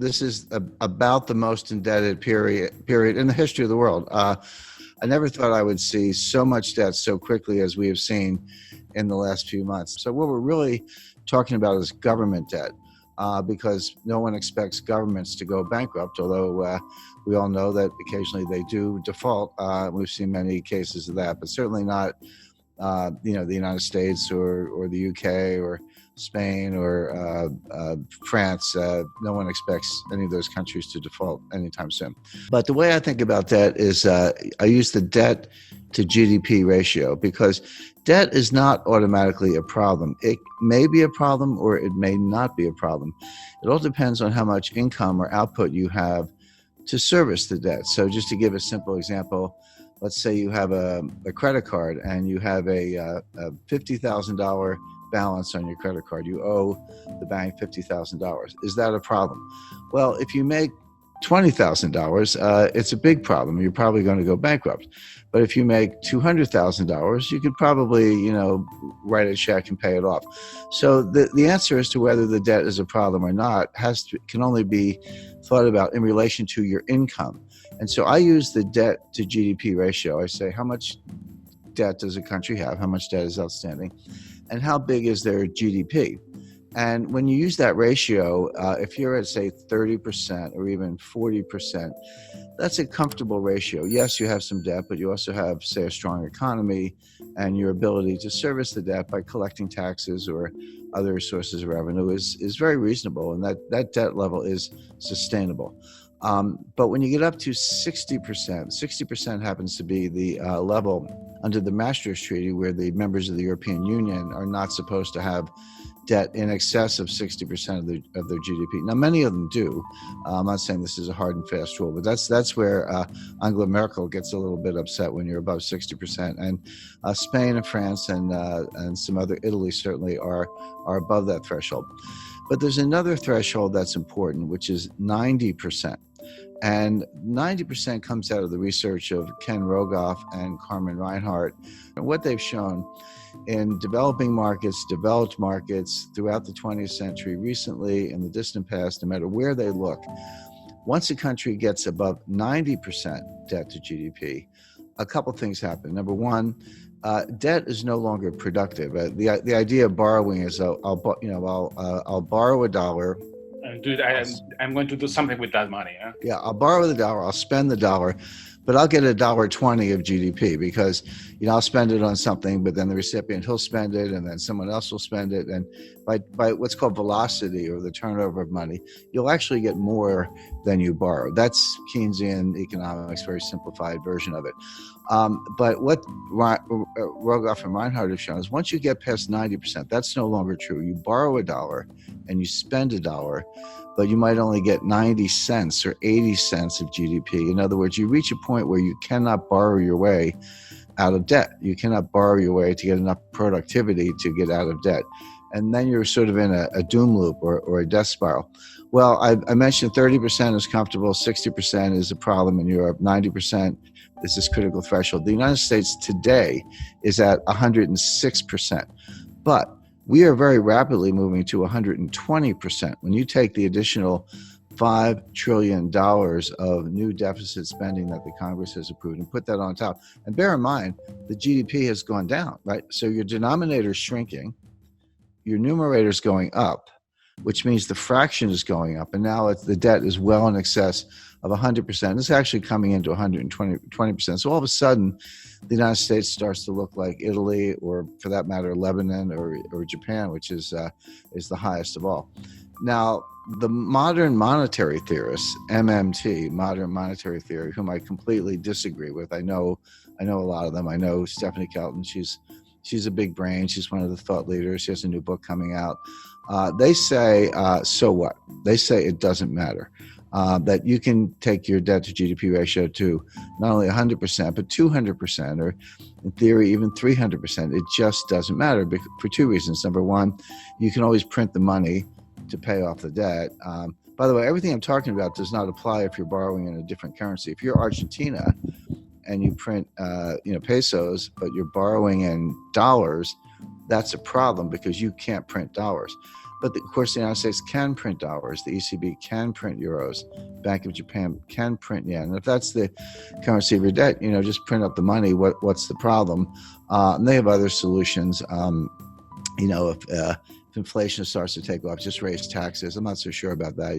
this is about the most indebted period in the history of the world. I never thought I would see so much debt so quickly as we have seen in the last few months. So what we're really talking about is government debt, because no one expects governments to go bankrupt, although we all know that occasionally they do default. We've seen many cases of that, but certainly not the United States or the UK or Spain or France. No one expects any of those countries to default anytime soon. But the way I think about debt is I use the debt to GDP ratio, because debt is not automatically a problem. It may be a problem or it may not be a problem. It all depends on how much income or output you have to service the debt. So just to give a simple example, let's say you have a credit card and you have a $50,000 balance on your credit card. You owe the bank $50,000. Is that a problem? Well, if you make $20,000, it's a big problem. You're probably going to go bankrupt. But if you make $200,000, you could probably, write a check and pay it off. So the answer as to whether the debt is a problem or not can only be thought about in relation to your income. And so I use the debt to GDP ratio. I say, how much debt does a country have? How much debt is outstanding? And how big is their GDP? And when you use that ratio, if you're at, say, 30% or even 40%, that's a comfortable ratio. Yes, you have some debt, but you also have, say, a strong economy and your ability to service the debt by collecting taxes or other sources of revenue is very reasonable, and that debt level is sustainable. But when you get up to 60% happens to be the level under the Maastricht Treaty, where the members of the European Union are not supposed to have debt in excess of 60% of their GDP. Now, many of them do. I'm not saying this is a hard and fast rule, but that's where Angela Merkel gets a little bit upset when you're above 60%. And Spain and France and some other, Italy certainly are above that threshold. But there's another threshold that's important, which is 90%. And 90% comes out of the research of Ken Rogoff and Carmen Reinhart. And what they've shown in developing markets, developed markets throughout the 20th century, recently, in the distant past, no matter where they look, once a country gets above 90% debt to GDP, a couple things happen. Number one, debt is no longer productive. The idea of borrowing is I'll borrow $1. I'm going to do something with that money. Huh? Yeah, I'll borrow the $1, I'll spend the $1, but I'll get $1.20 of GDP because, I'll spend it on something, but then the recipient, he'll spend it, and then someone else will spend it. And by what's called velocity, or the turnover of money, you'll actually get more than you borrow. That's Keynesian economics, very simplified version of it. But what Rogoff and Reinhart have shown is once you get past 90%, that's no longer true. You borrow $1 and you spend $1, but you might only get 90 cents or 80 cents of GDP. In other words, you reach a point where you cannot borrow your way out of debt. You cannot borrow your way to get enough productivity to get out of debt. And then you're sort of in a doom loop or a death spiral. Well, I mentioned 30% is comfortable, 60% is a problem in Europe, 90% is this critical threshold. The United States today is at 106%. But we are very rapidly moving to 120%. When you take the additional $5 trillion of new deficit spending that the Congress has approved and put that on top, and bear in mind, the GDP has gone down, right? So your denominator is shrinking, your numerator is going up, which means the fraction is going up, and now the debt is well in excess of 100%. It's actually coming into 120%. So all of a sudden, the United States starts to look like Italy, or for that matter, Lebanon or Japan, which is the highest of all. Now, the modern monetary theorists, MMT, modern monetary theory, whom I completely disagree with. I know a lot of them. I know Stephanie Kelton. She's a big brain. She's one of the thought leaders. She has a new book coming out. They say, so what? They say it doesn't matter. That you can take your debt to GDP ratio to not only 100%, but 200%, or in theory, even 300%. It just doesn't matter for two reasons. Number one, you can always print the money to pay off the debt. By the way, everything I'm talking about does not apply if you're borrowing in a different currency. If you're Argentina and you print pesos, but you're borrowing in dollars, that's a problem because you can't print dollars. But of course, the United States can print dollars. The ECB can print euros. Bank of Japan can print yen. And if that's the currency of your debt, just print up the money. What's the problem? And they have other solutions. If inflation starts to take off, just raise taxes. I'm not so sure about that.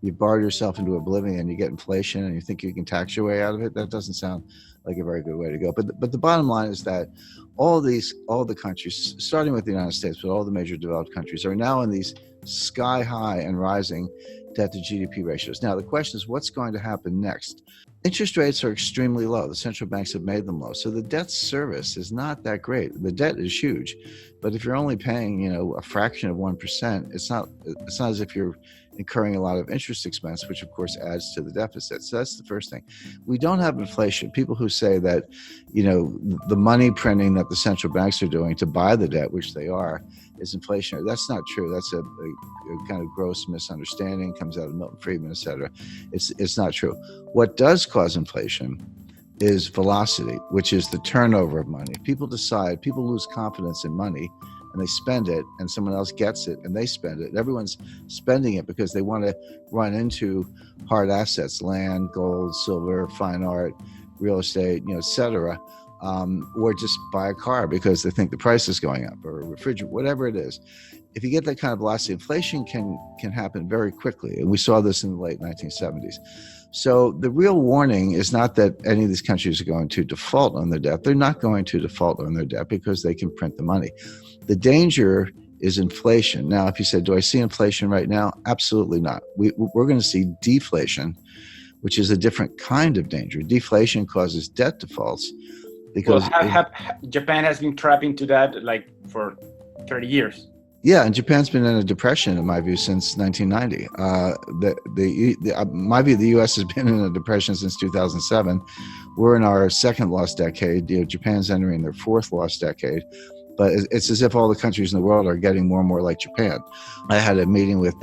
You've borrowed yourself into oblivion. You get inflation, and you think you can tax your way out of it. That doesn't sound like a very good way to go. But the bottom line is that all the countries, starting with the United States, but all the major developed countries, are now in these sky high and rising debt to GDP ratios. Now the question is, what's going to happen next? Interest rates are extremely low. The central banks have made them low. So the debt service is not that great. The debt is huge, but if you're only paying, a fraction of 1%, it's not as if you're incurring a lot of interest expense, which of course adds to the deficit. So that's the first thing. We don't have inflation. People who say that, the money printing that the central banks are doing to buy the debt, which they are, is inflationary. That's not true. That's a kind of gross misunderstanding, comes out of Milton Friedman, et cetera. It's not true. What does cause inflation is velocity, which is the turnover of money. People lose confidence in money, and they spend it, and someone else gets it and they spend it. Everyone's spending it because they want to run into hard assets, land, gold, silver, fine art, real estate, et cetera, or just buy a car because they think the price is going up, or a refrigerator, whatever it is. If you get that kind of velocity, inflation can happen very quickly. And we saw this in the late 1970s. So the real warning is not that any of these countries are going to default on their debt. They're not going to default on their debt because they can print the money. The danger is inflation. Now, if you said, do I see inflation right now? Absolutely not. We're going to see deflation, which is a different kind of danger. Deflation causes debt defaults because Japan has been trapped into that for 30 years. Yeah, and Japan's been in a depression, in my view, since 1990. My view, the U.S. has been in a depression since 2007. We're in our second lost decade. Japan's entering their fourth lost decade. But it's as if all the countries in the world are getting more and more like Japan. I had a meeting with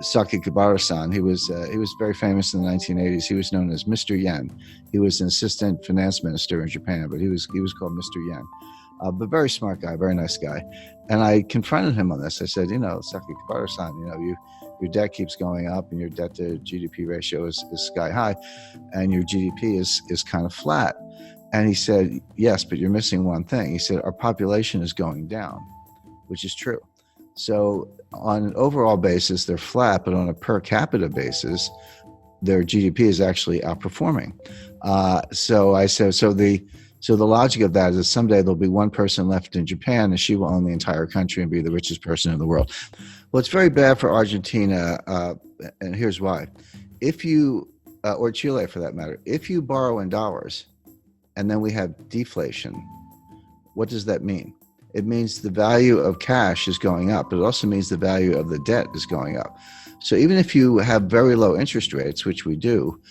Saki Kibara-san. He was very famous in the 1980s. He was known as Mr. Yen. He was an assistant finance minister in Japan, but he was called Mr. Yen. But very smart guy, very nice guy. And I confronted him on this. I said, Saki Kibara-san, your debt keeps going up and your debt to GDP ratio is sky high and your GDP is kind of flat. And he said, yes, but you're missing one thing. He said, our population is going down, which is true. So on an overall basis, they're flat, but on a per capita basis, their GDP is actually outperforming. So I said, so the logic of that is someday there'll be one person left in Japan and she will own the entire country and be the richest person in the world. Well, it's very bad for Argentina, and here's why. If you, or Chile for that matter, if you borrow in dollars and then we have deflation, what does that mean? It means the value of cash is going up, but it also means the value of the debt is going up. So even if you have very low interest rates, which we do,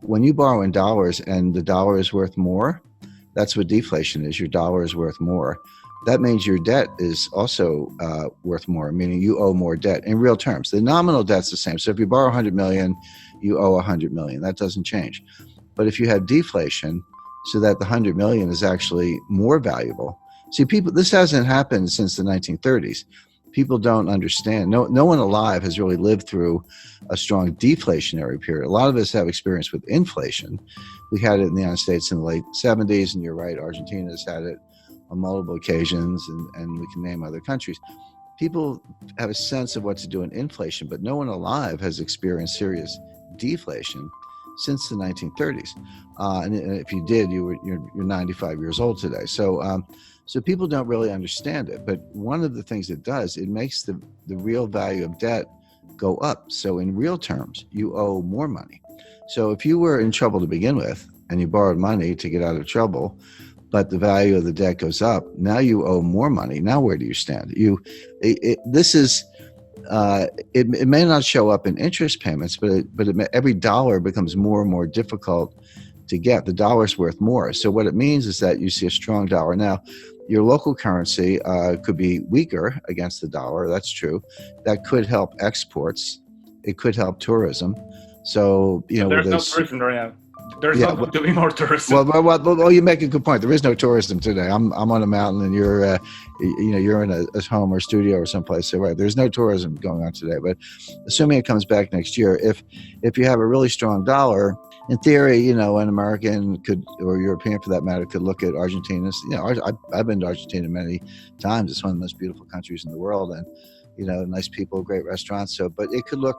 when you borrow in dollars and the dollar is worth more, that's what deflation is. Your dollar is worth more. That means your debt is also worth more, meaning you owe more debt in real terms. The nominal debt's the same. So if you borrow 100 million, you owe 100 million. That doesn't change. But if you have deflation, so that the 100 million is actually more valuable. See, this hasn't happened since the 1930s. People don't understand. No one alive has really lived through a strong deflationary period. A lot of us have experience with inflation. We had it in the United States in the late 70s, and you're right, Argentina's had it on multiple occasions, and we can name other countries. People have a sense of what to do in inflation, but no one alive has experienced serious deflation since the 1930s. And if you did, you're 95 years old today. So people don't really understand it. But one of the things it does, it makes the real value of debt go up. So in real terms, you owe more money. So if you were in trouble to begin with and you borrowed money to get out of trouble, but the value of the debt goes up, now you owe more money. Now where do you stand? It may not show up in interest payments, but every dollar becomes more and more difficult to get. The dollar's worth more. So what it means is that you see a strong dollar. Now, your local currency could be weaker against the dollar. That's true. That could help exports. It could help tourism. So, there's no tourism right now. There's Yeah, not going to be more tourism. well, you make a good point. There is no tourism today. I'm on a mountain, and you're in a home or studio or someplace. So right, there's no tourism going on today. But assuming it comes back next year, if you have a really strong dollar, in theory, an American could, or European for that matter, could look at Argentina. I've been to Argentina many times. It's one of the most beautiful countries in the world, and nice people, great restaurants. So, but it could look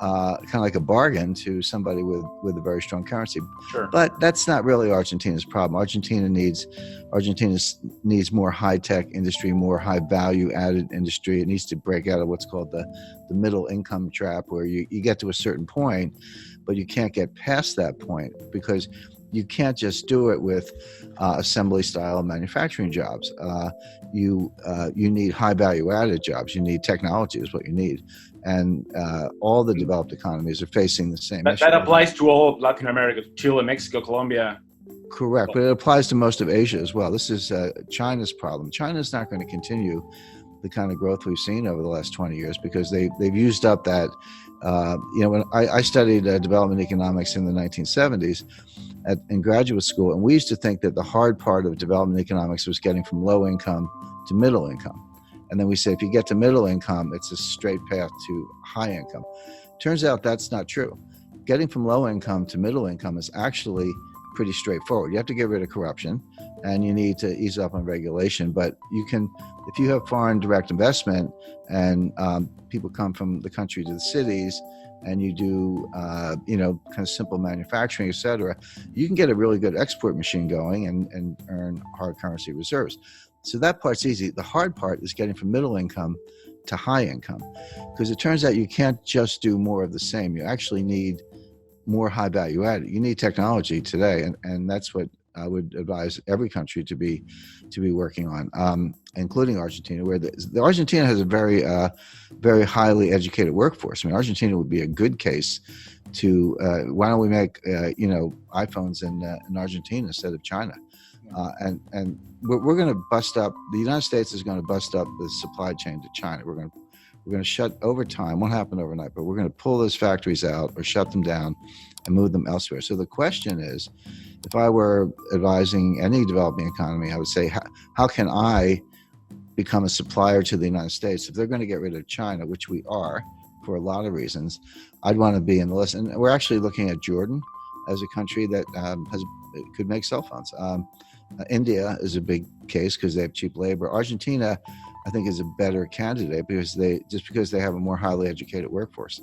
kind of like a bargain to somebody with a very strong currency. Sure. But that's not really Argentina's problem. Argentina needs more high-tech industry, more high-value-added industry. It needs to break out of what's called the middle income trap, where you get to a certain point, but you can't get past that point because you can't just do it with assembly style manufacturing jobs. You need high value added jobs. You need technology is what you need. And all the developed economies are facing the same issue. That applies to all of Latin America, Chile, Mexico, Colombia. Correct, but it applies to most of Asia as well. This is China's problem. China's not going to continue the kind of growth we've seen over the last 20 years because they've used up that. When I studied development economics in the 1970s in graduate school, and we used to think that the hard part of development economics was getting from low income to middle income. And then we say if you get to middle income, it's a straight path to high income. Turns out that's not true. Getting from low income to middle income is actually pretty straightforward. You have to get rid of corruption and you need to ease up on regulation. But you can, if you have foreign direct investment and people come from the country to the cities and you do, kind of simple manufacturing, et cetera, you can get a really good export machine going and earn hard currency reserves. So that part's easy. The hard part is getting from middle income to high income, because it turns out you can't just do more of the same. You actually need more high value added. You need technology today, and that's what I would advise every country to be working on, including Argentina, where the Argentina has a very very highly educated workforce. I mean, Argentina would be a good case to why don't we make iPhones in Argentina instead of China, and we're going to bust up. The United States is going to bust up the supply chain to China. We're going to shut over time. Won't happen overnight, but we're going to pull those factories out or shut them down and move them elsewhere. So the question is, if I were advising any developing economy, I would say, how can I become a supplier to the United States? If they're going to get rid of China, which we are for a lot of reasons, I'd want to be in the list. And we're actually looking at Jordan as a country that could make cell phones. India is a big case because they have cheap labor. Argentina, I think, is a better candidate because they have a more highly educated workforce.